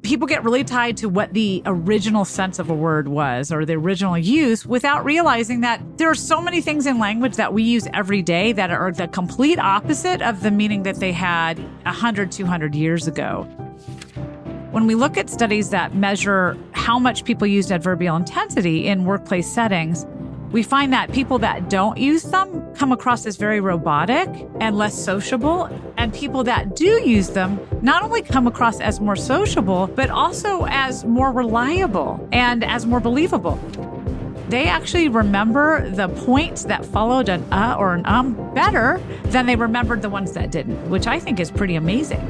people get really tied to what the original sense of a word was or the original use without realizing that there are so many things in language that we use every day that are the complete opposite of the meaning that they had 100, 200 years ago. When we look at studies that measure how much people used adverbial intensity in workplace settings, we find that people that don't use them come across as very robotic and less sociable. And people that do use them not only come across as more sociable, but also as more reliable and as more believable. They actually remember the points that followed an or an better than they remembered the ones that didn't, which I think is pretty amazing.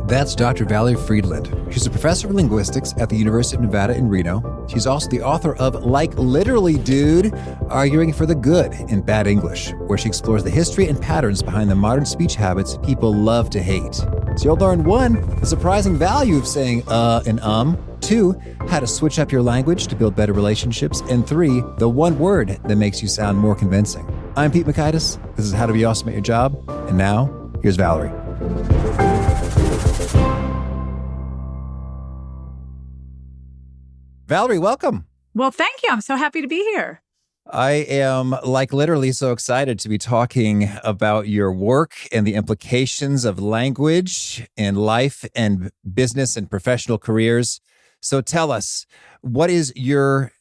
That's Dr. Valerie Fridland. She's a professor of linguistics at the University of Nevada in Reno. She's also the author of Like Literally Dude, Arguing for the Good in Bad English, where she explores the history and patterns behind the modern speech habits people love to hate. So you'll learn 1, the surprising value of saying and 2, how to switch up your language to build better relationships, and 3, the one word that makes you sound more convincing. I'm Pete Makaitis. This is How to Be Awesome at Your Job. And now, here's Valerie. Valerie, welcome. Well, thank you. I'm so happy to be here. I am literally so excited to be talking about your work and the implications of language in life and business and professional careers. So tell us, what is your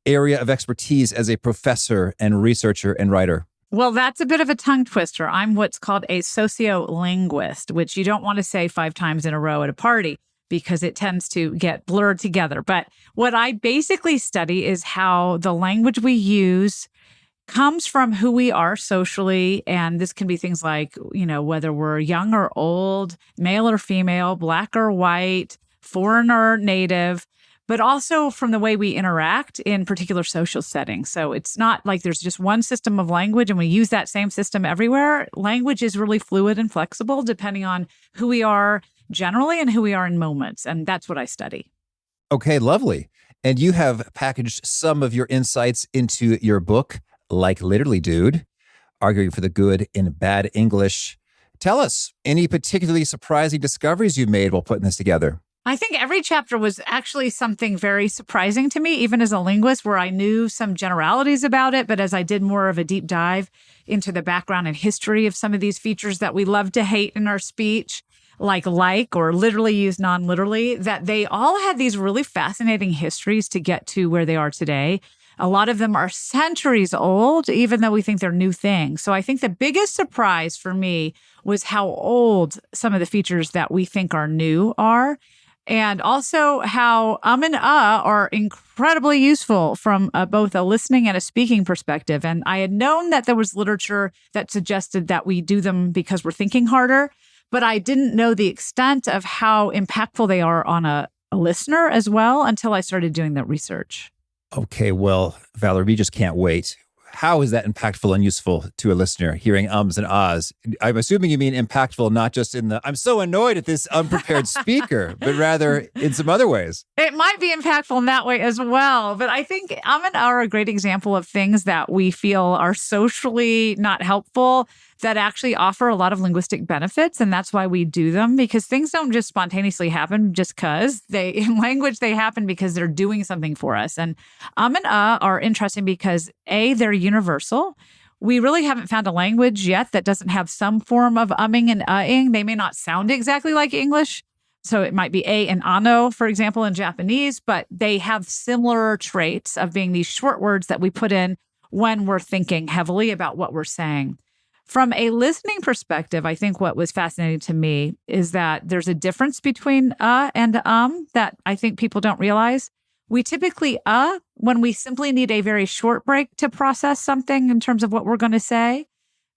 area of expertise as a professor and researcher and writer? Well, that's a bit of a tongue twister. I'm what's called a sociolinguist, which you don't want to say 5 times in a row at a party, because it tends to get blurred together. But what I basically study is how the language we use comes from who we are socially. And this can be things like, whether we're young or old, male or female, black or white, foreign or native, but also from the way we interact in particular social settings. So it's not like there's just one system of language and we use that same system everywhere. Language is really fluid and flexible depending on who we are generally and who we are in moments. And that's what I study. Okay, lovely. And you have packaged some of your insights into your book, Like Literally Dude, Arguing for the Good in Bad English. Tell us, any particularly surprising discoveries you made while putting this together? I think every chapter was actually something very surprising to me, even as a linguist, where I knew some generalities about it. But as I did more of a deep dive into the background and history of some of these features that we love to hate in our speech, like or literally used non-literally, that they all had these really fascinating histories to get to where they are today. A lot of them are centuries old, even though we think they're new things. So I think the biggest surprise for me was how old some of the features that we think are new are. And also how and are incredibly useful from both a listening and a speaking perspective. And I had known that there was literature that suggested that we do them because we're thinking harder, but I didn't know the extent of how impactful they are on a listener as well until I started doing that research. Okay, well, Valerie, we just can't wait. How is that impactful and useful to a listener, hearing ums and ahs? I'm assuming you mean impactful, not just in the, I'm so annoyed at this unprepared speaker, but rather in some other ways. It might be impactful in that way as well. But I think and are a great example of things that we feel are socially not helpful that actually offer a lot of linguistic benefits. And that's why we do them, because things don't just spontaneously happen just because in language, they happen because they're doing something for us. And and are interesting because they're universal. We really haven't found a language yet that doesn't have some form of umming and uhing. They may not sound exactly like English. So it might be and ano, for example, in Japanese, but they have similar traits of being these short words that we put in when we're thinking heavily about what we're saying. From a listening perspective, I think what was fascinating to me is that there's a difference between and that I think people don't realize. We typically when we simply need a very short break to process something in terms of what we're going to say.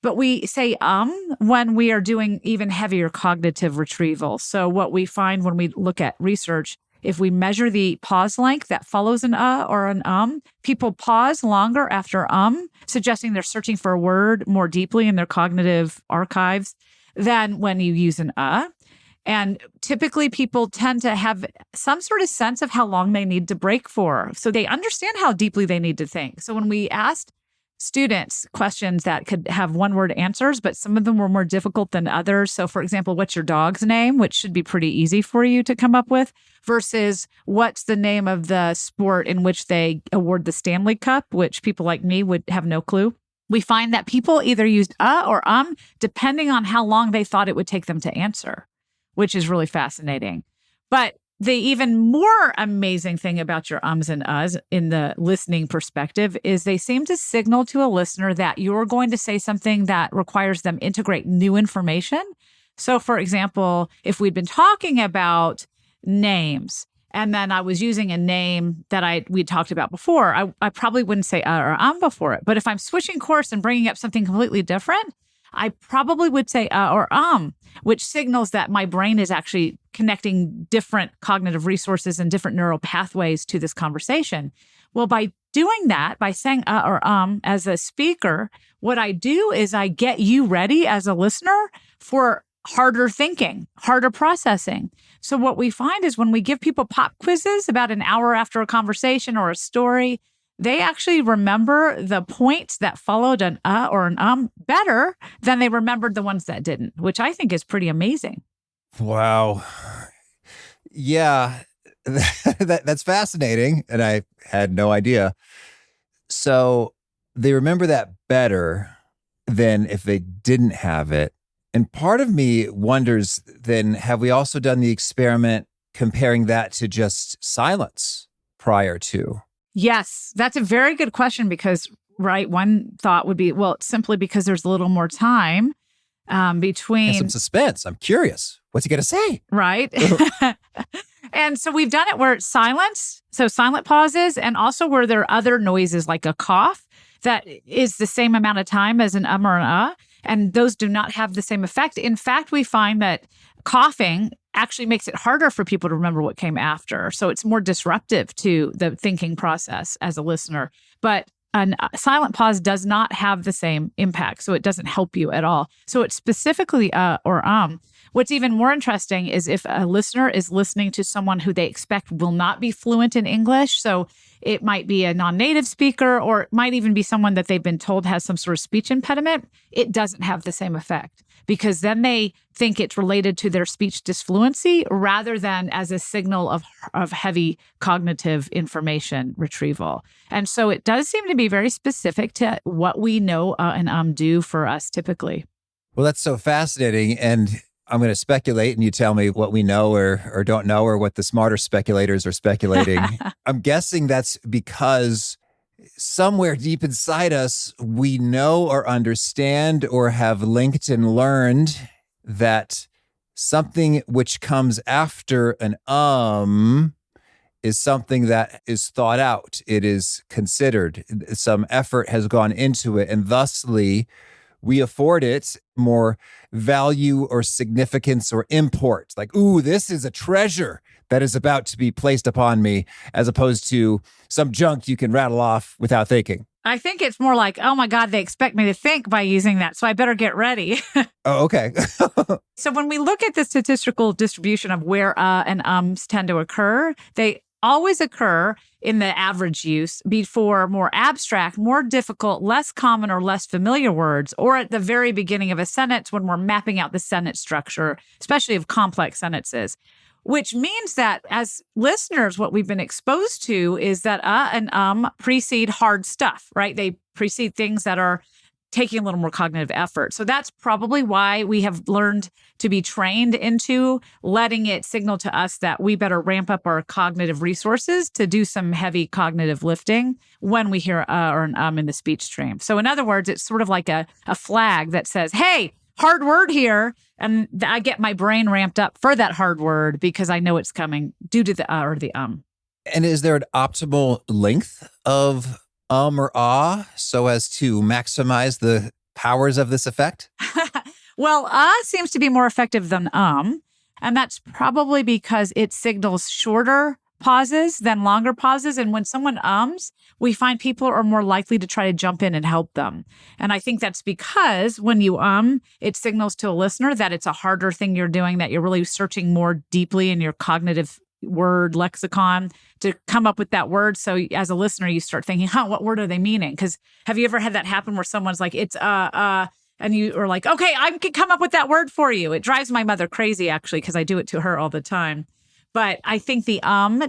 But we say when we are doing even heavier cognitive retrieval. So what we find when we look at research, if we measure the pause length that follows an or an people pause longer after suggesting they're searching for a word more deeply in their cognitive archives than when you use an And typically people tend to have some sort of sense of how long they need to break for. So they understand how deeply they need to think. So when we asked students questions that could have one-word answers, but some of them were more difficult than others. So, for example, what's your dog's name, which should be pretty easy for you to come up with, versus what's the name of the sport in which they award the Stanley Cup, which people like me would have no clue. We find that people either used or depending on how long they thought it would take them to answer, which is really fascinating. But the even more amazing thing about your ums and uhs in the listening perspective is they seem to signal to a listener that you're going to say something that requires them integrate new information. So, for example, if we'd been talking about names and then I was using a name that we talked about before, I probably wouldn't say or before it. But if I'm switching course and bringing up something completely different, I probably would say or which signals that my brain is actually connecting different cognitive resources and different neural pathways to this conversation. Well, by doing that, by saying or as a speaker, what I do is I get you ready as a listener for harder thinking, harder processing. So what we find is when we give people pop quizzes about an hour after a conversation or a story, they actually remember the points that followed an or an better than they remembered the ones that didn't, which I think is pretty amazing. Wow. Yeah, that's fascinating. And I had no idea. So they remember that better than if they didn't have it. And part of me wonders then, have we also done the experiment comparing that to just silence prior to? Yes, that's a very good question because, right, one thought would be, well, it's simply because there's a little more time between. And some suspense. I'm curious. What's he going to say? Right. And so we've done it where it's silence, so silent pauses, and also where there are other noises like a cough that is the same amount of time as an or an and those do not have the same effect. In fact, we find that coughing actually makes it harder for people to remember what came after. So it's more disruptive to the thinking process as a listener. But a silent pause does not have the same impact. So it doesn't help you at all. So it's specifically or What's even more interesting is if a listener is listening to someone who they expect will not be fluent in English. So it might be a non-native speaker, or it might even be someone that they've been told has some sort of speech impediment. It doesn't have the same effect because then they think it's related to their speech disfluency rather than as a signal of heavy cognitive information retrieval. And so it does seem to be very specific to what we know and do for us typically. Well, that's so fascinating. And I'm going to speculate and you tell me what we know or don't know, or what the smarter speculators are speculating. I'm guessing that's because somewhere deep inside us, we know or understand or have linked and learned that something which comes after an is something that is thought out. It is considered. Some effort has gone into it, and thusly we afford it more value or significance or import. Like, ooh, this is a treasure that is about to be placed upon me, as opposed to some junk you can rattle off without thinking. I think it's more like, oh my God, they expect me to think by using that, so I better get ready. Oh, okay. So when we look at the statistical distribution of where and ums tend to occur, they always occur in the average use before more abstract, more difficult, less common or less familiar words, or at the very beginning of a sentence when we're mapping out the sentence structure, especially of complex sentences, which means that as listeners, what we've been exposed to is that and precede hard stuff, right? They precede things that are taking a little more cognitive effort. So that's probably why we have learned to be trained into letting it signal to us that we better ramp up our cognitive resources to do some heavy cognitive lifting when we hear or an in the speech stream. So in other words, it's sort of like a flag that says, hey, hard word here. And I get my brain ramped up for that hard word because I know it's coming due to the or the And is there an optimal length of or so as to maximize the powers of this effect? Well, seems to be more effective than and that's probably because it signals shorter pauses than longer pauses. And when someone we find people are more likely to try to jump in and help them. And I think that's because when you it signals to a listener that it's a harder thing you're doing, that you're really searching more deeply in your cognitive word lexicon to come up with that word. So as a listener, you start thinking, what word are they meaning? Because have you ever had that happen where someone's like, it's and you are like, okay, I can come up with that word for you. It drives my mother crazy, actually, because I do it to her all the time. But I think the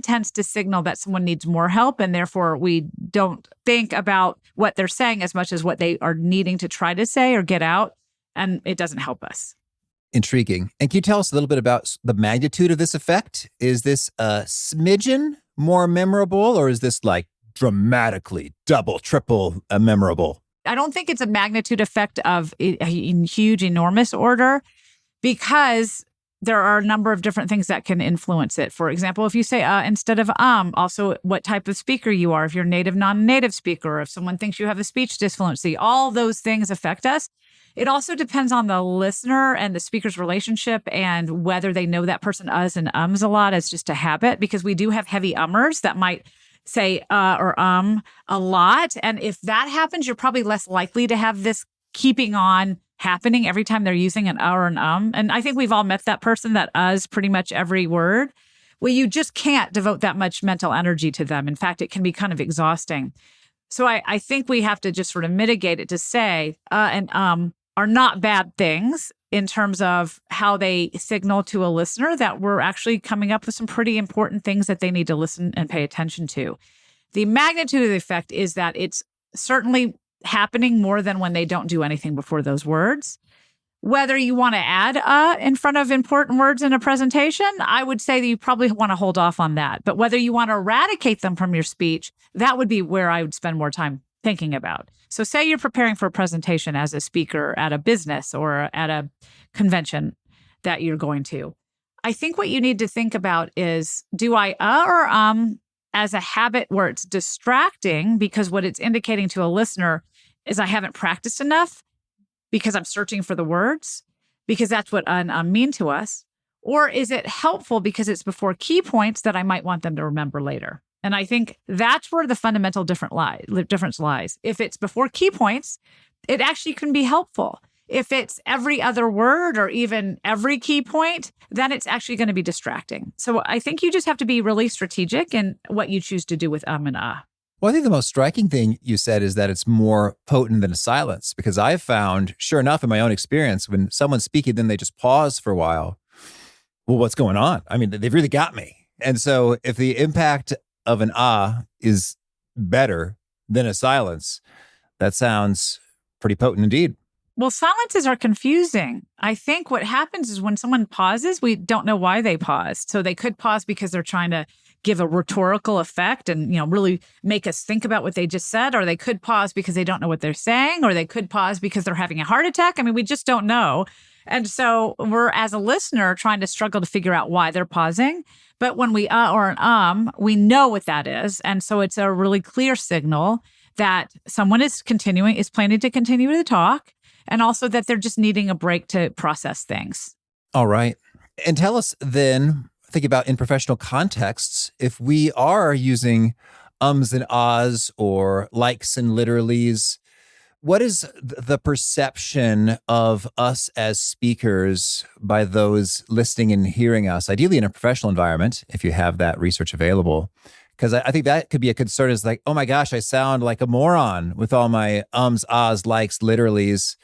tends to signal that someone needs more help, and therefore we don't think about what they're saying as much as what they are needing to try to say or get out, and it doesn't help us. Intriguing. And can you tell us a little bit about the magnitude of this effect? Is this a smidgen more memorable, or is this like dramatically double, triple memorable? I don't think it's a magnitude effect of a huge, enormous order, because there are a number of different things that can influence it. For example, if you say instead of also what type of speaker you are, if you're native, non-native speaker, or if someone thinks you have a speech disfluency, all those things affect us. It also depends on the listener and the speaker's relationship and whether they know that person us and ums a lot as just a habit, because we do have heavy ummers that might say or a lot. And if that happens, you're probably less likely to have this keeping on happening every time they're using an or an And I think we've all met that person that us pretty much every word. Well, you just can't devote that much mental energy to them. In fact, it can be kind of exhausting. So I think we have to just sort of mitigate it to say and are not bad things in terms of how they signal to a listener that we're actually coming up with some pretty important things that they need to listen and pay attention to. The magnitude of the effect is that it's certainly happening more than when they don't do anything before those words. Whether you want to add in front of important words in a presentation, I would say that you probably want to hold off on that. But whether you want to eradicate them from your speech, that would be where I would spend more time thinking about. So say you're preparing for a presentation as a speaker at a business or at a convention that you're going to. I think what you need to think about is, do I or as a habit where it's distracting because what it's indicating to a listener is I haven't practiced enough because I'm searching for the words, because that's what mean to us? Or is it helpful because it's before key points that I might want them to remember later? And I think that's where the fundamental difference lies. If it's before key points, it actually can be helpful. If it's every other word or even every key point, then it's actually going to be distracting. So I think you just have to be really strategic in what you choose to do with and Well, I think the most striking thing you said is that it's more potent than a silence, because I've found, sure enough, in my own experience, when someone's speaking, then they just pause for a while. Well, what's going on? I mean, they've really got me. And so if the impact of an is better than a silence, that sounds pretty potent indeed. Well, silences are confusing. I think what happens is when someone pauses, we don't know why they paused. So they could pause because they're trying to give a rhetorical effect and, really make us think about what they just said, or they could pause because they don't know what they're saying, or they could pause because they're having a heart attack. I mean, we just don't know. And so we're, as a listener, trying to struggle to figure out why they're pausing. But when we or an we know what that is. And so it's a really clear signal that someone is planning to continue to talk, and also that they're just needing a break to process things. All right. And tell us then, think about in professional contexts, if we are using ums and ahs or likes and literallys, what is the perception of us as speakers by those listening and hearing us, ideally in a professional environment, if you have that research available? Because I think that could be a concern, is like, oh my gosh, I sound like a moron with all my ums, ahs, likes, literallys.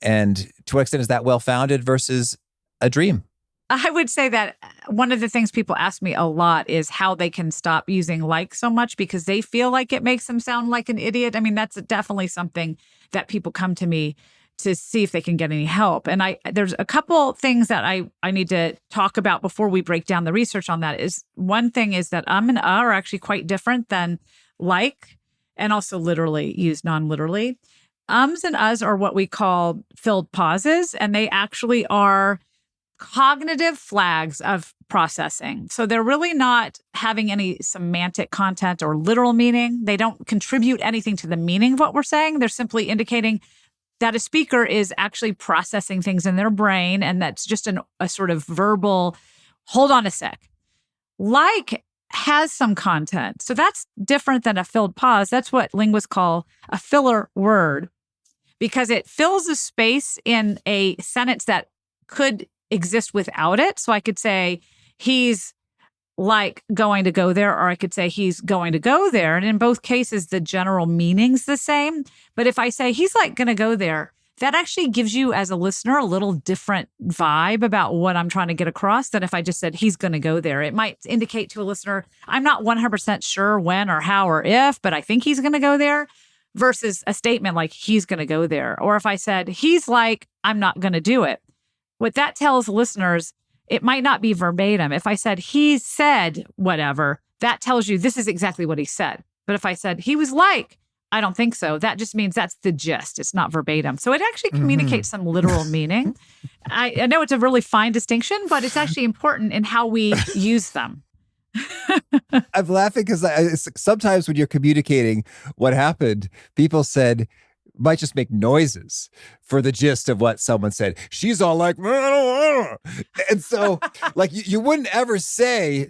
And to what extent is that well-founded versus a dream? I would say that one of the things people ask me a lot is how they can stop using like so much because they feel like it makes them sound like an idiot. I mean, that's definitely something that people come to me to see if they can get any help. And there's a couple things that I need to talk about before we break down the research on that. Is one thing is that and are actually quite different than like, and also literally used non-literally. Ums and uhs are what we call filled pauses, and they actually are cognitive flags of processing. So they're really not having any semantic content or literal meaning. They don't contribute anything to the meaning of what we're saying. They're simply indicating that a speaker is actually processing things in their brain, and that's just a sort of verbal, hold on a sec. Like has some content. So that's different than a filled pause. That's what linguists call a filler word, because it fills a space in a sentence that could exist without it. So I could say, he's like going to go there, or I could say he's going to go there. And in both cases, the general meaning's the same. But if I say he's like going to go there, that actually gives you as a listener a little different vibe about what I'm trying to get across than if I just said he's going to go there. It might indicate to a listener, I'm not 100% sure when or how or if, but I think he's going to go there, versus a statement like he's going to go there. Or if I said he's like, I'm not going to do it. What that tells listeners, it might not be verbatim. If I said he said whatever, that tells you this is exactly what he said. But if I said he was like, I don't think so, that just means that's the gist. It's not verbatim. So it actually communicates some literal meaning. I know it's a really fine distinction, but it's actually important in how we use them. I'm laughing because sometimes when you're communicating what happened, people might just make noises for the gist of what someone said. She's all like, and so like you wouldn't ever say,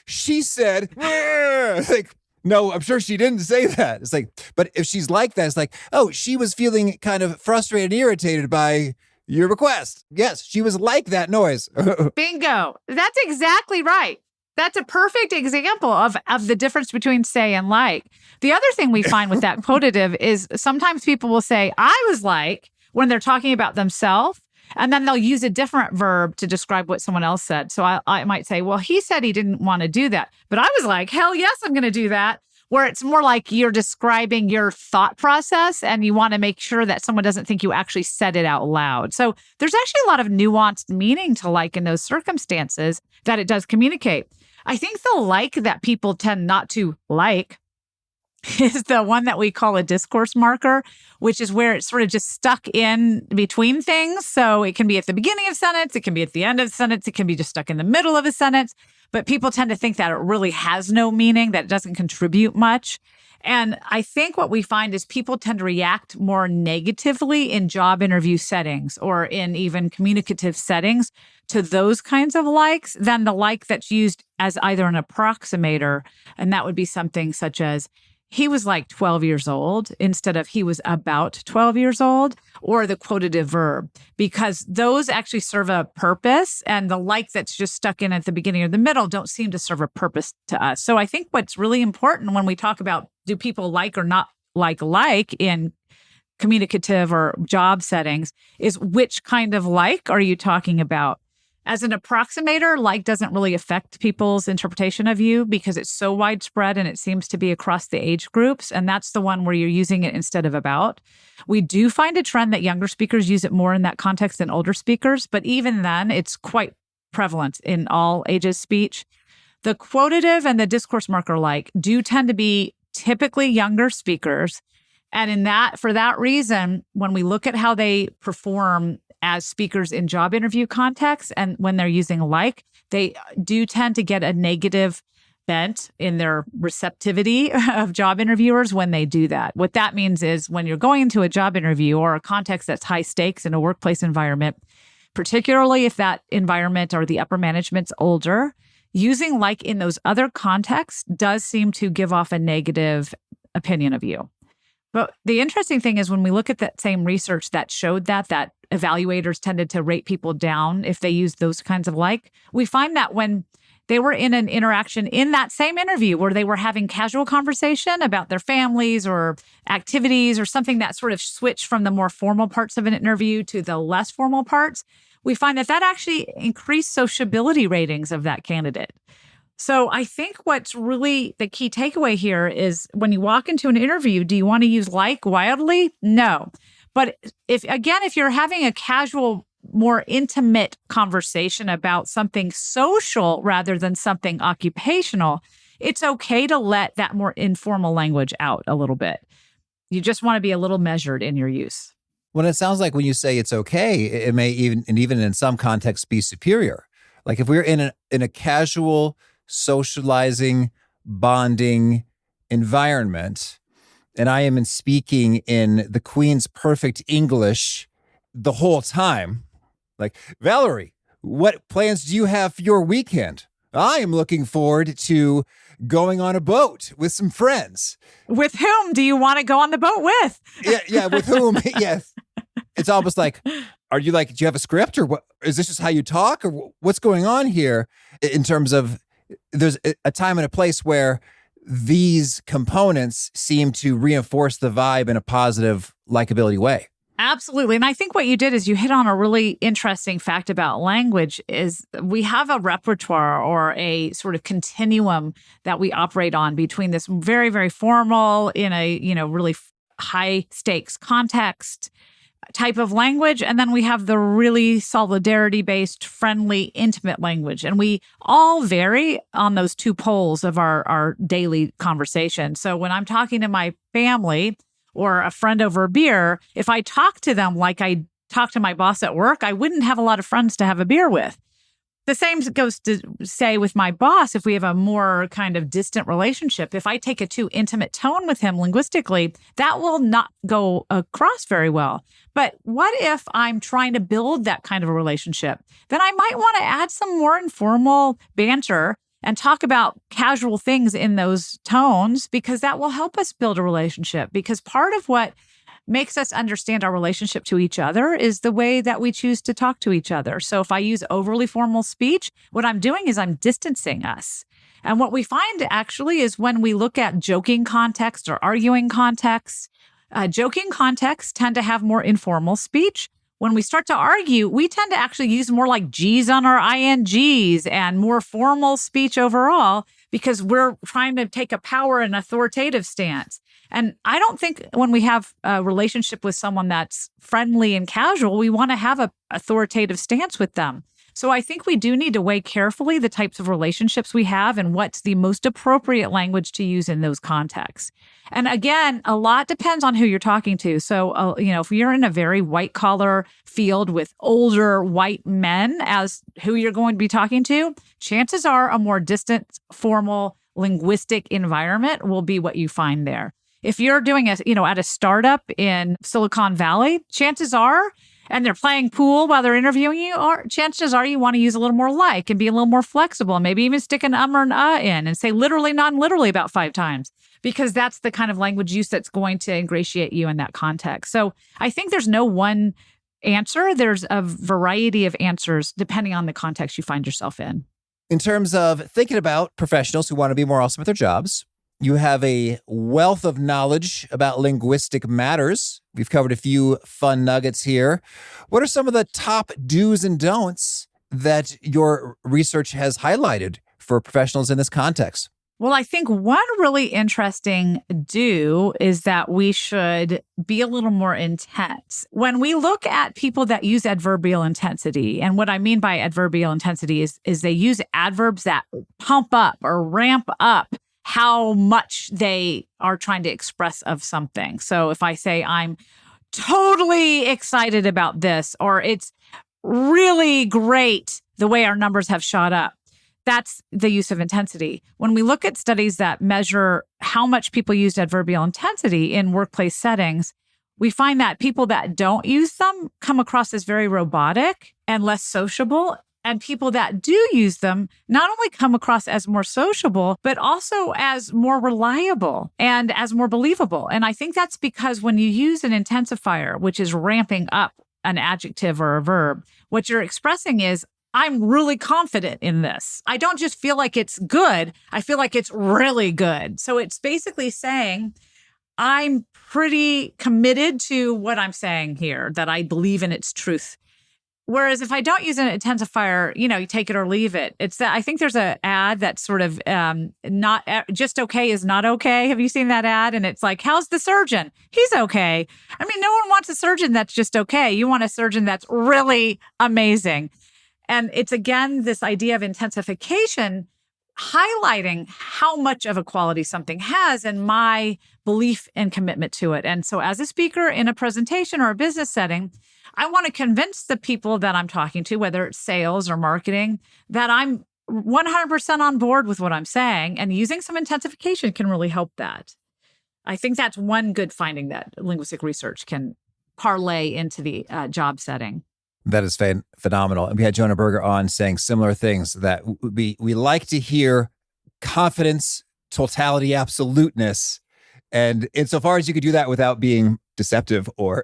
she said, like, no, I'm sure she didn't say that. It's like, but if she's like that, it's like, oh, she was feeling kind of frustrated and irritated by your request. Yes, she was like that noise. Bingo. That's exactly right. That's a perfect example of the difference between say and like. The other thing we find with that quotative is sometimes people will say, I was like, when they're talking about themselves, and then they'll use a different verb to describe what someone else said. So I might say, well, he said he didn't want to do that, but I was like, hell yes, I'm going to do that. Where it's more like you're describing your thought process and you want to make sure that someone doesn't think you actually said it out loud. So there's actually a lot of nuanced meaning to like in those circumstances that it does communicate. I think the like that people tend not to like is the one that we call a discourse marker, which is where it's sort of just stuck in between things. So it can be at the beginning of a sentence, it can be at the end of the sentence, it can be just stuck in the middle of a sentence. But people tend to think that it really has no meaning, that it doesn't contribute much. And I think what we find is people tend to react more negatively in job interview settings or in even communicative settings to those kinds of likes than the like that's used as either an approximator. And that would be something such as, he was like 12 years old instead of he was about 12 years old, or the quotative verb, because those actually serve a purpose, and the like that's just stuck in at the beginning or the middle don't seem to serve a purpose to us. So I think what's really important when we talk about do people like or not like in communicative or job settings is which kind of like are you talking about? As an approximator, like doesn't really affect people's interpretation of you because it's so widespread and it seems to be across the age groups. And that's the one where you're using it instead of about. We do find a trend that younger speakers use it more in that context than older speakers, but even then it's quite prevalent in all ages speech. The quotative and the discourse marker like do tend to be typically younger speakers. And for that reason, when we look at how they perform as speakers in job interview contexts and when they're using like, they do tend to get a negative bent in their receptivity of job interviewers when they do that. What that means is when you're going into a job interview or a context that's high stakes in a workplace environment, particularly if that environment or the upper management's older, using like in those other contexts does seem to give off a negative opinion of you. But the interesting thing is when we look at that same research that showed that evaluators tended to rate people down if they used those kinds of like, we find that when they were in an interaction in that same interview where they were having casual conversation about their families or activities or something that sort of switched from the more formal parts of an interview to the less formal parts, we find that actually increased sociability ratings of that candidate. So I think what's really the key takeaway here is when you walk into an interview, do you want to use like wildly? No. But if you're having a casual, more intimate conversation about something social rather than something occupational, it's okay to let that more informal language out a little bit. You just want to be a little measured in your use. Well, it sounds like when you say it's okay, it may even in some contexts be superior. Like if we're in a casual socializing, bonding environment, and I am speaking in the Queen's perfect English the whole time, like, Valerie, what plans do you have for your weekend? I am looking forward to going on a boat with some friends. With whom do you want to go on the boat with? Yeah, with whom? Yes. It's almost like, are you like, do you have a script or what? Is this just how you talk or what's going on here in terms of there's a time and a place where these components seem to reinforce the vibe in a positive likability way. Absolutely. And I think what you did is you hit on a really interesting fact about language is we have a repertoire or a sort of continuum that we operate on between this very, very formal in a, really high stakes context type of language. And then we have the really solidarity based, friendly, intimate language. And we all vary on those two poles of our daily conversation. So when I'm talking to my family or a friend over a beer, if I talk to them like I talk to my boss at work, I wouldn't have a lot of friends to have a beer with. The same goes to say with my boss, if we have a more kind of distant relationship, if I take a too intimate tone with him linguistically, that will not go across very well. But what if I'm trying to build that kind of a relationship? Then I might want to add some more informal banter and talk about casual things in those tones, because that will help us build a relationship. Because part of what makes us understand our relationship to each other is the way that we choose to talk to each other. So if I use overly formal speech, what I'm doing is I'm distancing us. And what we find actually is when we look at joking context or arguing context, joking contexts tend to have more informal speech. When we start to argue, we tend to actually use more like G's on our INGs and more formal speech overall, because we're trying to take a power and authoritative stance. And I don't think when we have a relationship with someone that's friendly and casual, we want to have an authoritative stance with them. So I think we do need to weigh carefully the types of relationships we have and what's the most appropriate language to use in those contexts. And again, a lot depends on who you're talking to. So, if you're in a very white collar field with older white men as who you're going to be talking to, chances are a more distant, formal, linguistic environment will be what you find there. If you're doing at a startup in Silicon Valley, chances are, and they're playing pool while they're interviewing you, or chances are you want to use a little more like and be a little more flexible, and maybe even stick an or an in and say literally, non-literally about 5 times, because that's the kind of language use that's going to ingratiate you in that context. So I think there's no one answer. There's a variety of answers depending on the context you find yourself in. In terms of thinking about professionals who want to be more awesome at their jobs, you have a wealth of knowledge about linguistic matters. We've covered a few fun nuggets here. What are some of the top do's and don'ts that your research has highlighted for professionals in this context? Well, I think one really interesting do is that we should be a little more intense. When we look at people that use adverbial intensity, and what I mean by adverbial intensity is they use adverbs that pump up or ramp up how much they are trying to express of something. So if I say I'm totally excited about this, or it's really great the way our numbers have shot up, that's the use of intensity. When we look at studies that measure how much people use adverbial intensity in workplace settings, we find that people that don't use them come across as very robotic and less sociable. And people that do use them not only come across as more sociable, but also as more reliable and as more believable. And I think that's because when you use an intensifier, which is ramping up an adjective or a verb, what you're expressing is, I'm really confident in this. I don't just feel like it's good. I feel like it's really good. So it's basically saying, I'm pretty committed to what I'm saying here, that I believe in its truth. Whereas if I don't use an intensifier, you take it or leave it. It's that I think there's an ad that's sort of not just okay is not okay. Have you seen that ad? And it's like, how's the surgeon? He's okay. I mean, no one wants a surgeon that's just okay. You want a surgeon that's really amazing. And it's, again, this idea of intensification highlighting how much of a quality something has and my belief and commitment to it. And so as a speaker in a presentation or a business setting, I want to convince the people that I'm talking to, whether it's sales or marketing, that I'm 100% on board with what I'm saying, and using some intensification can really help that. I think that's one good finding that linguistic research can parlay into the job setting. That is phenomenal. And we had Jonah Berger on saying similar things, that we like to hear confidence, totality, absoluteness. And insofar as you could do that without being deceptive or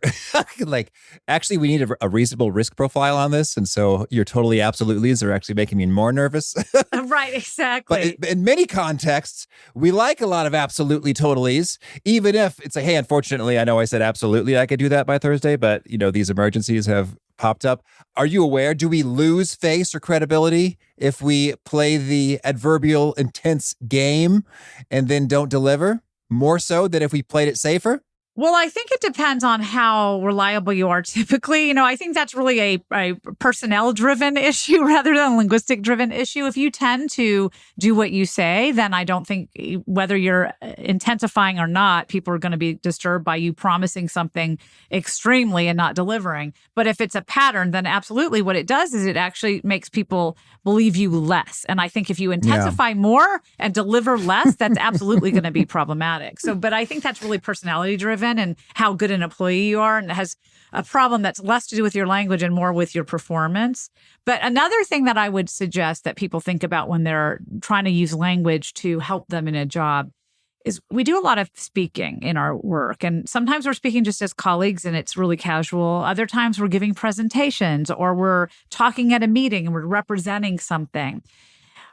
like, actually, we need a reasonable risk profile on this. And so your totally absolutely's are actually making me more nervous. Right, exactly. But in many contexts, we like a lot of absolutely totallys, even if it's hey, unfortunately, I know I said absolutely I could do that by Thursday, but these emergencies have popped up. Are you aware? Do we lose face or credibility if we play the adverbial intense game and then don't deliver? More so than if we played it safer? Well, I think it depends on how reliable you are typically. I think that's really a personnel-driven issue rather than a linguistic-driven issue. If you tend to do what you say, then I don't think whether you're intensifying or not, people are going to be disturbed by you promising something extremely and not delivering. But if it's a pattern, then absolutely what it does is it actually makes people believe you less. And I think if you intensify more and deliver less, that's absolutely going to be problematic. But I think that's really personality-driven and how good an employee you are. And it has a problem that's less to do with your language and more with your performance. But another thing that I would suggest that people think about when they're trying to use language to help them in a job is we do a lot of speaking in our work. And sometimes we're speaking just as colleagues and it's really casual. Other times we're giving presentations or we're talking at a meeting and we're representing something.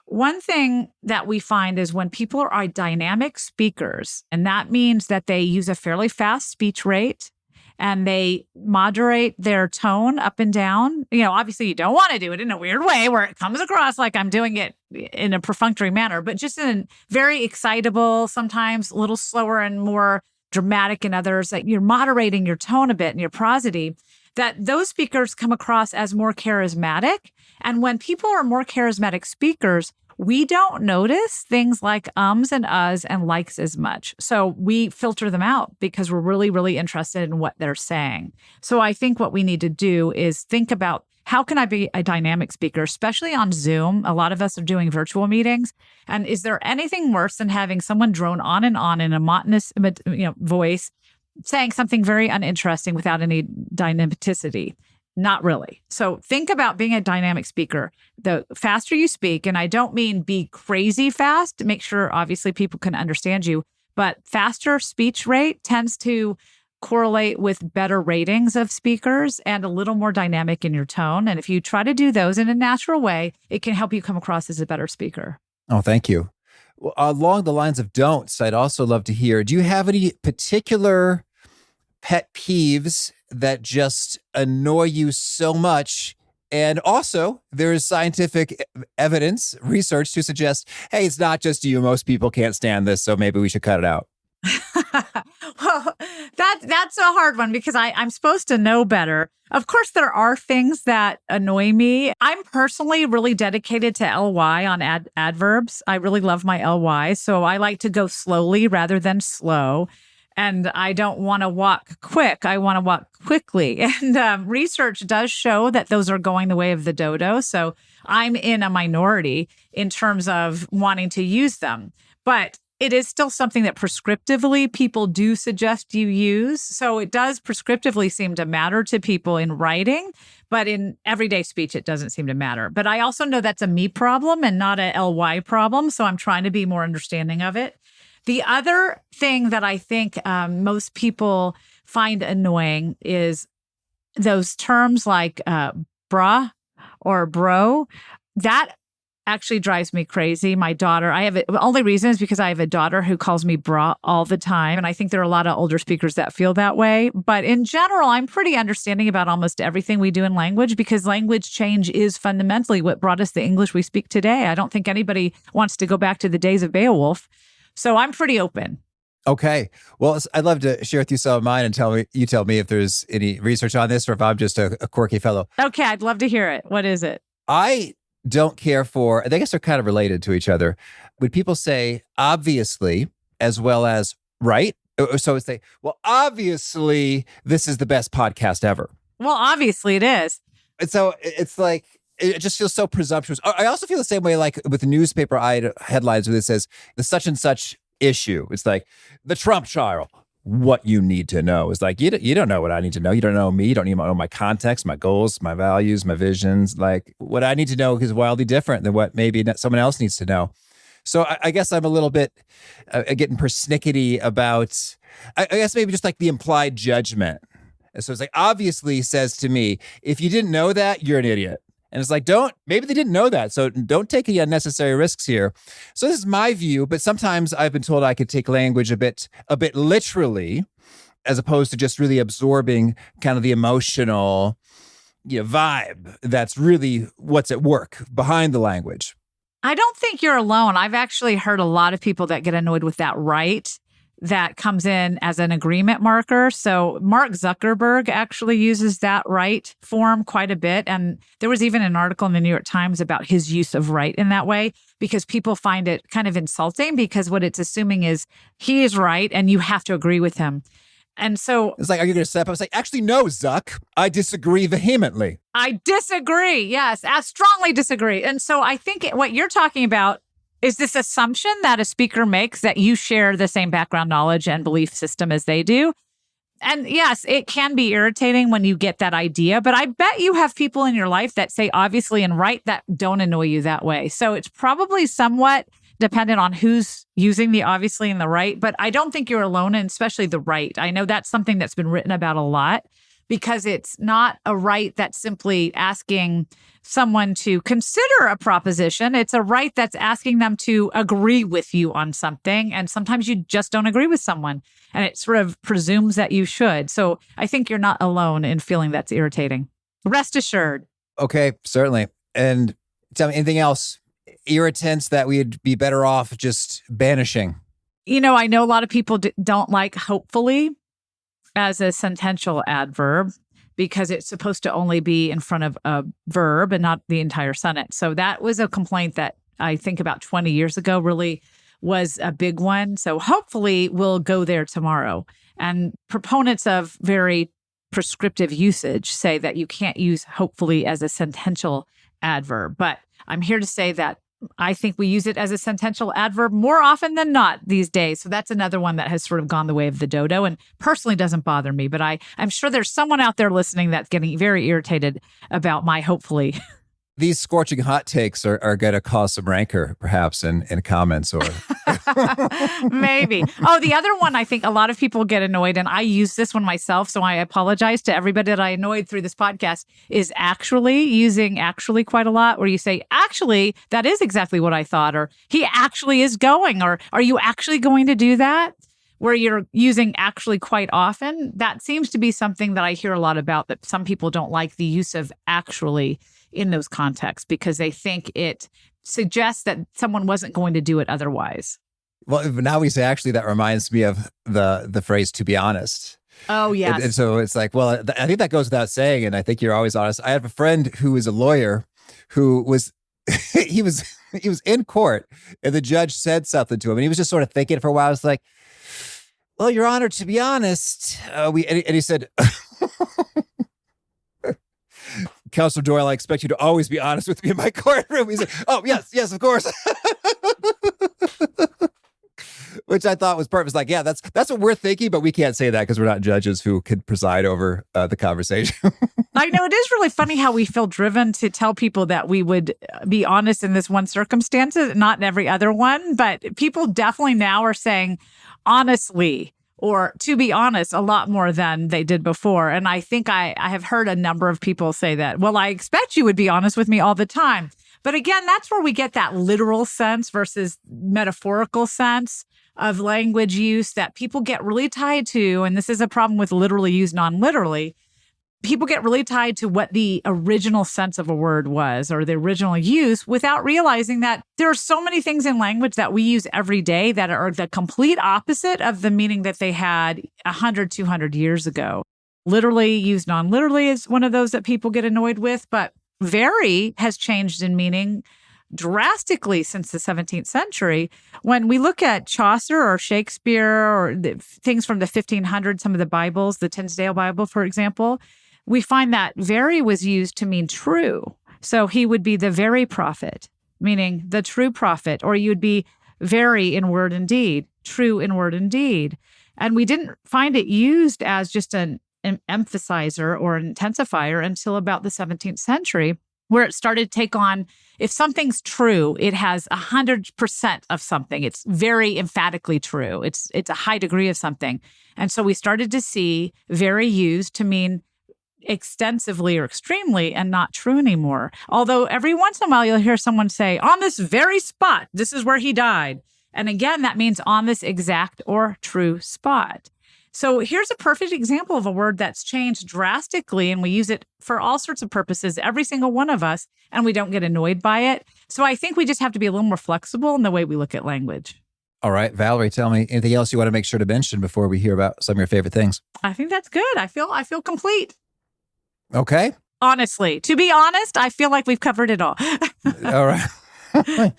One thing that we find is when people are dynamic speakers, and that means that they use a fairly fast speech rate and they moderate their tone up and down. Obviously you don't want to do it in a weird way where it comes across like I'm doing it in a perfunctory manner, but just in very excitable, sometimes a little slower and more dramatic in others, that you're moderating your tone a bit and your prosody, that those speakers come across as more charismatic. And when people are more charismatic speakers, we don't notice things like ums and uhs and likes as much. So we filter them out because we're really, really interested in what they're saying. So I think what we need to do is think about how can I be a dynamic speaker, especially on Zoom? A lot of us are doing virtual meetings. And is there anything worse than having someone drone on in a monotonous voice saying something very uninteresting without any dynamicity? Not really. So think about being a dynamic speaker. The faster you speak, and I don't mean be crazy fast, make sure obviously people can understand you, but faster speech rate tends to correlate with better ratings of speakers and a little more dynamic in your tone. And if you try to do those in a natural way, it can help you come across as a better speaker. Oh, thank you. Well, along the lines of don'ts, I'd also love to hear, do you have any particular pet peeves that just annoy you so much? And also, there is scientific evidence, research to suggest, hey, it's not just you. Most people can't stand this, so maybe we should cut it out. Well, that's a hard one because I'm supposed to know better. Of course, there are things that annoy me. I'm personally really dedicated to ly on adverbs. I really love my ly, so I like to go slowly rather than slow. And I don't want to walk quick. I want to walk quickly. And research does show that those are going the way of the dodo. So I'm in a minority in terms of wanting to use them. But it is still something that prescriptively people do suggest you use. So it does prescriptively seem to matter to people in writing, but in everyday speech, it doesn't seem to matter. But I also know that's a me problem and not a ly problem. So I'm trying to be more understanding of it. The other thing that I think most people find annoying is those terms like brah or bro. That actually drives me crazy. My daughter, the only reason is because I have a daughter who calls me brah all the time. And I think there are a lot of older speakers that feel that way. But in general, I'm pretty understanding about almost everything we do in language because language change is fundamentally what brought us the English we speak today. I don't think anybody wants to go back to the days of Beowulf. So I'm pretty open. Okay. Well, I'd love to share with you some of mine and you tell me if there's any research on this or if I'm just a quirky fellow. Okay. I'd love to hear it. What is it? I don't care for, I guess they're kind of related to each other. When people say obviously as well as right. So it's well, obviously this is the best podcast ever. Well, obviously it is. And so it's like, it just feels so presumptuous. I also feel the same way like with newspaper headlines where it says the such and such issue. It's like the Trump trial. What you need to know is like, you don't know what I need to know. You don't know me. You don't need to know my context, my goals, my values, my visions. Like what I need to know is wildly different than what maybe someone else needs to know. So I guess I'm a little bit getting persnickety about, I guess maybe just like the implied judgment. And so it's like, obviously says to me, if you didn't know that, you're an idiot. And it's like, maybe they didn't know that. So don't take any unnecessary risks here. So this is my view, but sometimes I've been told I could take language a bit literally, as opposed to just really absorbing kind of the emotional, vibe that's really what's at work behind the language. I don't think you're alone. I've actually heard a lot of people that get annoyed with that right that comes in as an agreement marker. So Mark Zuckerberg actually uses that right form quite a bit. And there was even an article in the New York Times about his use of right in that way, because people find it kind of insulting, because what it's assuming is he is right and you have to agree with him. And so it's like, are you going to step up? It's like, actually, no, Zuck, I disagree vehemently. I disagree. Yes, I strongly disagree. And so I think what you're talking about is this assumption that a speaker makes that you share the same background knowledge and belief system as they do. And yes, it can be irritating when you get that idea, but I bet you have people in your life that say obviously and right that don't annoy you that way. So it's probably somewhat dependent on who's using the obviously and the right, but I don't think you're alone, and especially the right. I know that's something that's been written about a lot, because it's not a right that's simply asking someone to consider a proposition. It's a right that's asking them to agree with you on something. And sometimes you just don't agree with someone, and it sort of presumes that you should. So I think you're not alone in feeling that's irritating. Rest assured. Okay, certainly. And tell me anything else, irritants that we'd be better off just banishing? I know a lot of people don't like hopefully as a sentential adverb, because it's supposed to only be in front of a verb and not the entire sentence. So that was a complaint that I think about 20 years ago really was a big one. So hopefully we'll go there tomorrow. And proponents of very prescriptive usage say that you can't use hopefully as a sentential adverb. But I'm here to say that I think we use it as a sentential adverb more often than not these days. So that's another one that has sort of gone the way of the dodo, and personally doesn't bother me. But I'm sure there's someone out there listening that's getting very irritated about my hopefully. These scorching hot takes are going to cause some rancor, perhaps, in comments or... Maybe. Oh, the other one, I think a lot of people get annoyed, and I use this one myself, so I apologize to everybody that I annoyed through this podcast, is actually, using actually quite a lot, where you say, actually, that is exactly what I thought, or he actually is going, or are you actually going to do that? Where you're using actually quite often. That seems to be something that I hear a lot about, that some people don't like the use of actually in those contexts, because they think it suggests that someone wasn't going to do it otherwise. Well, now we say actually, that reminds me of the phrase, to be honest. Oh, yes. And so it's like, well, I think that goes without saying, and I think you're always honest. I have a friend who is a lawyer who was, he was in court, and the judge said something to him, and he was just sort of thinking for a while. I was like, well, Your Honor, to be honest, and he said, Counselor Doyle, I expect you to always be honest with me in my courtroom. He said, oh, yes, of course. Which I thought was perfect. It's like, yeah, that's what we're thinking, but we can't say that because we're not judges who could preside over the conversation. I know it is really funny how we feel driven to tell people that we would be honest in this one circumstance, not in every other one. But people definitely now are saying honestly, or to be honest, a lot more than they did before. And I think I have heard a number of people say that, well, I expect you would be honest with me all the time. But again, that's where we get that literal sense versus metaphorical sense of language use that people get really tied to. And this is a problem with literally used non-literally. People get really tied to what the original sense of a word was, or the original use, without realizing that there are so many things in language that we use every day that are the complete opposite of the meaning that they had 100, 200 years ago. Literally used non-literally is one of those that people get annoyed with, but very has changed in meaning drastically since the 17th century. When we look at Chaucer or Shakespeare or things from the 1500s, some of the Bibles, the Tinsdale Bible, for example, we find that very was used to mean true. So he would be the very prophet, meaning the true prophet, or you'd be very in word and deed, true in word and deed. And we didn't find it used as just an emphasizer or an intensifier until about the 17th century, where it started to take on, if something's true, it has 100% of something. It's very emphatically true. It's a high degree of something. And so we started to see very used to mean extensively or extremely and not true anymore. Although every once in a while you'll hear someone say, on this very spot, this is where he died. And again, that means on this exact or true spot. So here's a perfect example of a word that's changed drastically, and we use it for all sorts of purposes, every single one of us, and we don't get annoyed by it. So I think we just have to be a little more flexible in the way we look at language. All right, Valerie, tell me anything else you want to make sure to mention before we hear about some of your favorite things. I think that's good. I feel complete. Okay. Honestly, to be honest, I feel like we've covered it all. All right. I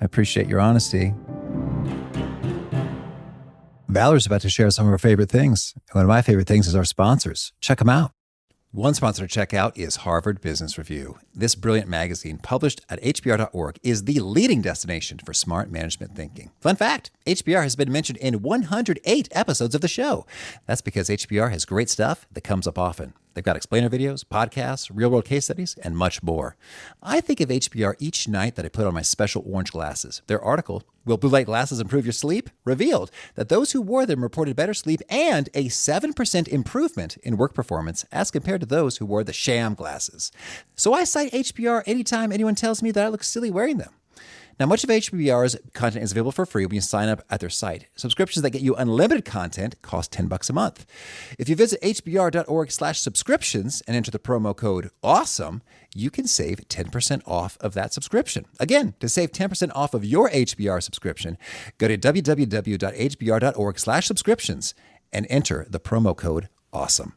appreciate your honesty. Valerie's about to share some of her favorite things. One of my favorite things is our sponsors. Check them out. One sponsor to check out is Harvard Business Review. This brilliant magazine, published at hbr.org, is the leading destination for smart management thinking. Fun fact, HBR has been mentioned in 108 episodes of the show. That's because HBR has great stuff that comes up often. They've got explainer videos, podcasts, real-world case studies, and much more. I think of HBR each night that I put on my special orange glasses. Their article, Will Blue Light Glasses Improve Your Sleep?, revealed that those who wore them reported better sleep and a 7% improvement in work performance as compared to those who wore the sham glasses. So I cite HBR anytime anyone tells me that I look silly wearing them. Now, much of HBR's content is available for free when you sign up at their site. Subscriptions that get you unlimited content cost $10 a month. If you visit hbr.org/subscriptions and enter the promo code AWESOME, you can save 10% off of that subscription. Again, to save 10% off of your HBR subscription, go to www.hbr.org/subscriptions and enter the promo code AWESOME.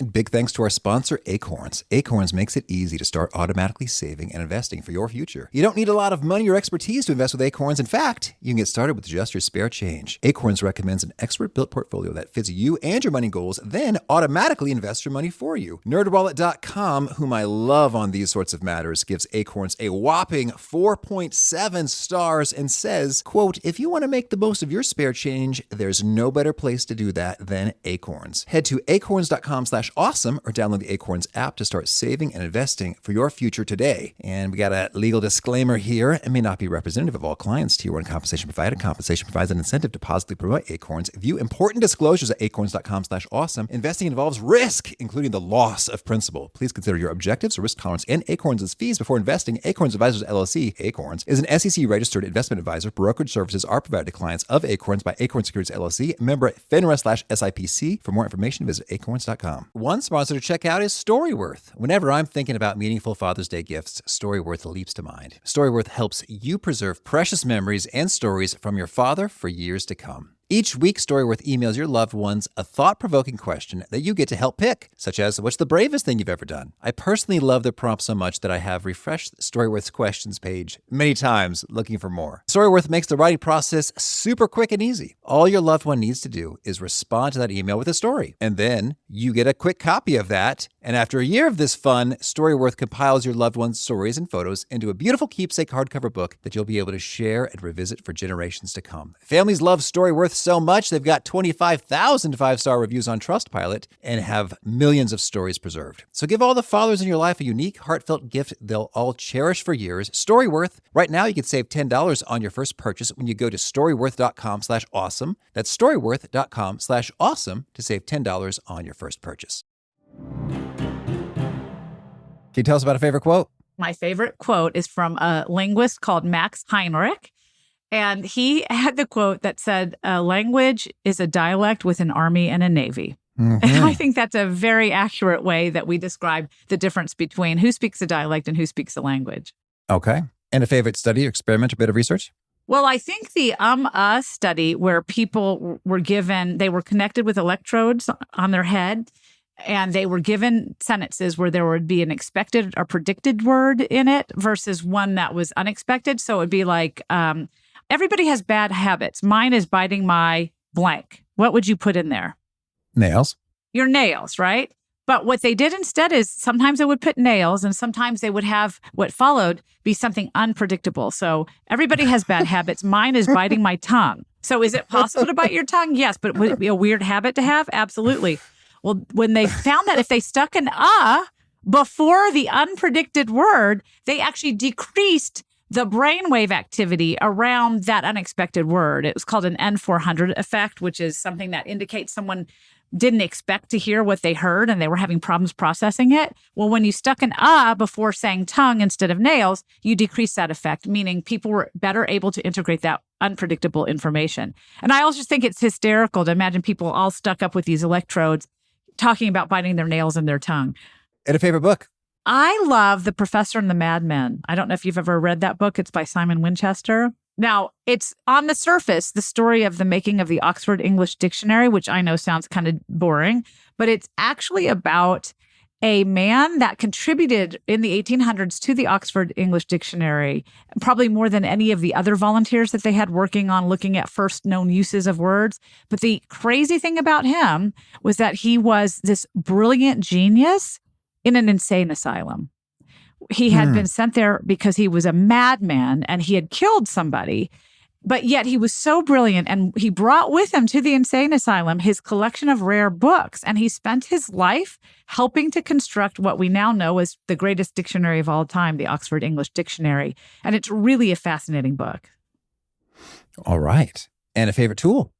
And big thanks to our sponsor, Acorns. Acorns makes it easy to start automatically saving and investing for your future. You don't need a lot of money or expertise to invest with Acorns. In fact, you can get started with just your spare change. Acorns recommends an expert-built portfolio that fits you and your money goals, then automatically invests your money for you. NerdWallet.com, whom I love on these sorts of matters, gives Acorns a whopping 4.7 stars and says, quote, if you want to make the most of your spare change, there's no better place to do that than Acorns. Head to acorns.com/awesome or download the Acorns app to start saving and investing for your future today. And we got a legal disclaimer here. It may not be representative of all clients. Tier 1 compensation provided. Compensation provides an incentive to positively promote Acorns. View important disclosures at acorns.com/awesome. Investing involves risk, including the loss of principal. Please consider your objectives, risk tolerance, and Acorns' fees before investing. Acorns Advisors LLC, Acorns, is an SEC-registered investment advisor. Brokerage services are provided to clients of Acorns by Acorns Securities LLC, member FINRA/SIPC. For more information, visit acorns.com. One sponsor to check out is Storyworth. Whenever I'm thinking about meaningful Father's Day gifts, Storyworth leaps to mind. Storyworth helps you preserve precious memories and stories from your father for years to come. Each week, Storyworth emails your loved ones a thought-provoking question that you get to help pick, such as, what's the bravest thing you've ever done? I personally love the prompt so much that I have refreshed Storyworth's questions page many times looking for more. Storyworth makes the writing process super quick and easy. All your loved one needs to do is respond to that email with a story, and then you get a quick copy of that. And after a year of this fun, Storyworth compiles your loved one's stories and photos into a beautiful keepsake hardcover book that you'll be able to share and revisit for generations to come. Families love Storyworth so much, they've got 25,000 5-star reviews on Trustpilot and have millions of stories preserved. So give all the fathers in your life a unique, heartfelt gift they'll all cherish for years. Storyworth. Right now, you can save $10 on your first purchase when you go to storyworth.com/awesome. That's storyworth.com/awesome to save $10 on your first purchase. Can you tell us about a favorite quote? My favorite quote is from a linguist called Max Heinrich. And he had the quote that said, language is a dialect with an army and a navy. Mm-hmm. And I think that's a very accurate way that we describe the difference between who speaks a dialect and who speaks a language. Okay. And a favorite study or experiment or bit of research? Well, I think the study where people were given, they were connected with electrodes on their head, and they were given sentences where there would be an expected or predicted word in it versus one that was unexpected. So it would be like, everybody has bad habits. Mine is biting my blank. What would you put in there? Nails. Your nails, right? But what they did instead is sometimes they would put nails and sometimes they would have what followed be something unpredictable. So everybody has bad habits. Mine is biting my tongue. So is it possible to bite your tongue? Yes, but would it be a weird habit to have? Absolutely. Well, when they found that if they stuck an before the unpredicted word, they actually decreased the brainwave activity around that unexpected word. It was called an N400 effect, which is something that indicates someone didn't expect to hear what they heard and they were having problems processing it. Well, when you stuck an before saying tongue instead of nails, you decrease that effect, meaning people were better able to integrate that unpredictable information. And I also just think it's hysterical to imagine people all stuck up with these electrodes talking about biting their nails and their tongue. And a favorite book? I love The Professor and the Madman. I don't know if you've ever read that book. It's by Simon Winchester. Now, it's on the surface, the story of the making of the Oxford English Dictionary, which I know sounds kind of boring, but it's actually about a man that contributed in the 1800s to the Oxford English Dictionary, probably more than any of the other volunteers that they had working on looking at first known uses of words. But the crazy thing about him was that he was this brilliant genius in an insane asylum. He had been sent there because he was a madman and he had killed somebody, but yet he was so brilliant and he brought with him to the insane asylum his collection of rare books. And he spent his life helping to construct what we now know as the greatest dictionary of all time, the Oxford English Dictionary. And it's really a fascinating book. All right. And a favorite tool?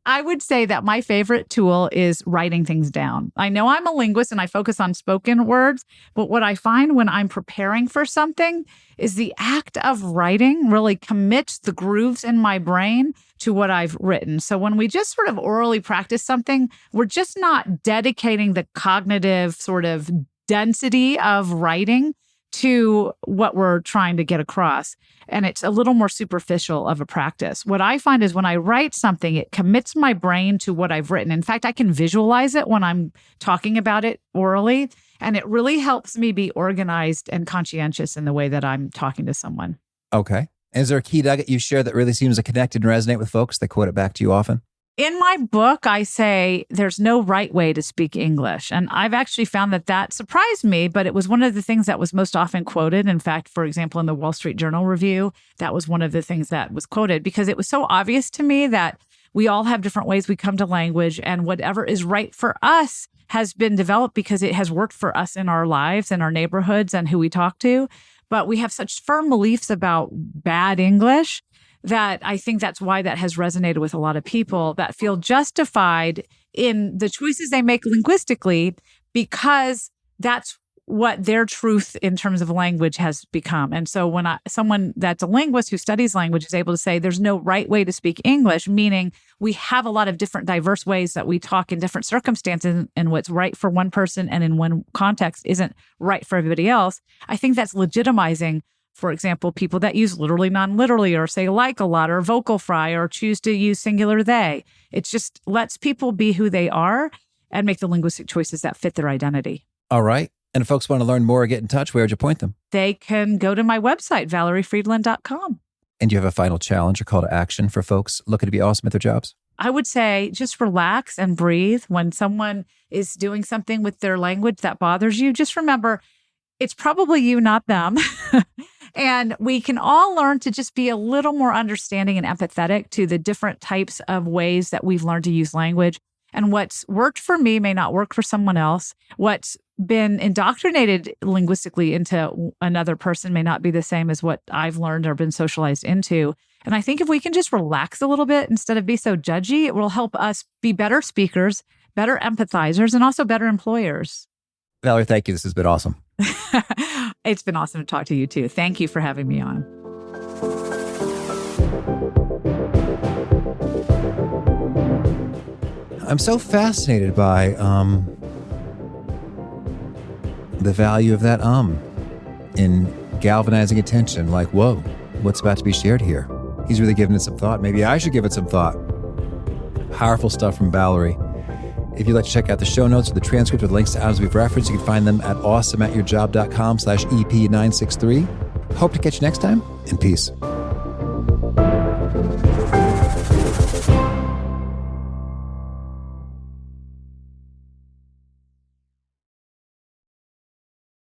I would say that my favorite tool is writing things down. I know I'm a linguist and I focus on spoken words, but what I find when I'm preparing for something is the act of writing really commits the grooves in my brain to what I've written. So when we just sort of orally practice something, we're just not dedicating the cognitive sort of density of writing to what we're trying to get across. And it's a little more superficial of a practice. What I find is when I write something, it commits my brain to what I've written. In fact, I can visualize it when I'm talking about it orally. And it really helps me be organized and conscientious in the way that I'm talking to someone. Okay. And is there a key nugget you share that really seems to connect and resonate with folks that quote it back to you often? In my book, I say there's no right way to speak English. And I've actually found that surprised me, but it was one of the things that was most often quoted. In fact, for example, in the Wall Street Journal review, that was one of the things that was quoted because it was so obvious to me that we all have different ways we come to language and whatever is right for us has been developed because it has worked for us in our lives and our neighborhoods and who we talk to. But we have such firm beliefs about bad English that I think that's why that has resonated with a lot of people that feel justified in the choices they make linguistically because that's what their truth in terms of language has become. And so when someone that's a linguist who studies language is able to say there's no right way to speak English, meaning we have a lot of different diverse ways that we talk in different circumstances and what's right for one person and in one context isn't right for everybody else, I think that's legitimizing. For example, people that use literally, non-literally, or say like a lot, or vocal fry, or choose to use singular they. It just lets people be who they are and make the linguistic choices that fit their identity. All right. And if folks want to learn more or get in touch, where would you point them? They can go to my website, valeriefridland.com. And do you have a final challenge or call to action for folks looking to be awesome at their jobs? I would say just relax and breathe. When someone is doing something with their language that bothers you, just remember it's probably you, not them. And we can all learn to just be a little more understanding and empathetic to the different types of ways that we've learned to use language. And what's worked for me may not work for someone else. What's been indoctrinated linguistically into another person may not be the same as what I've learned or been socialized into. And I think if we can just relax a little bit instead of be so judgy, it will help us be better speakers, better empathizers, and also better employers. Valerie, thank you. This has been awesome. It's been awesome to talk to you too. Thank you for having me on. I'm so fascinated by the value of that in galvanizing attention. Like, whoa, what's about to be shared here? He's really giving it some thought. Maybe I should give it some thought. Powerful stuff from Valerie. If you'd like to check out the show notes or the transcript with links to items we've referenced, you can find them at awesomeatyourjob.com/EP963. Hope to catch you next time, and peace.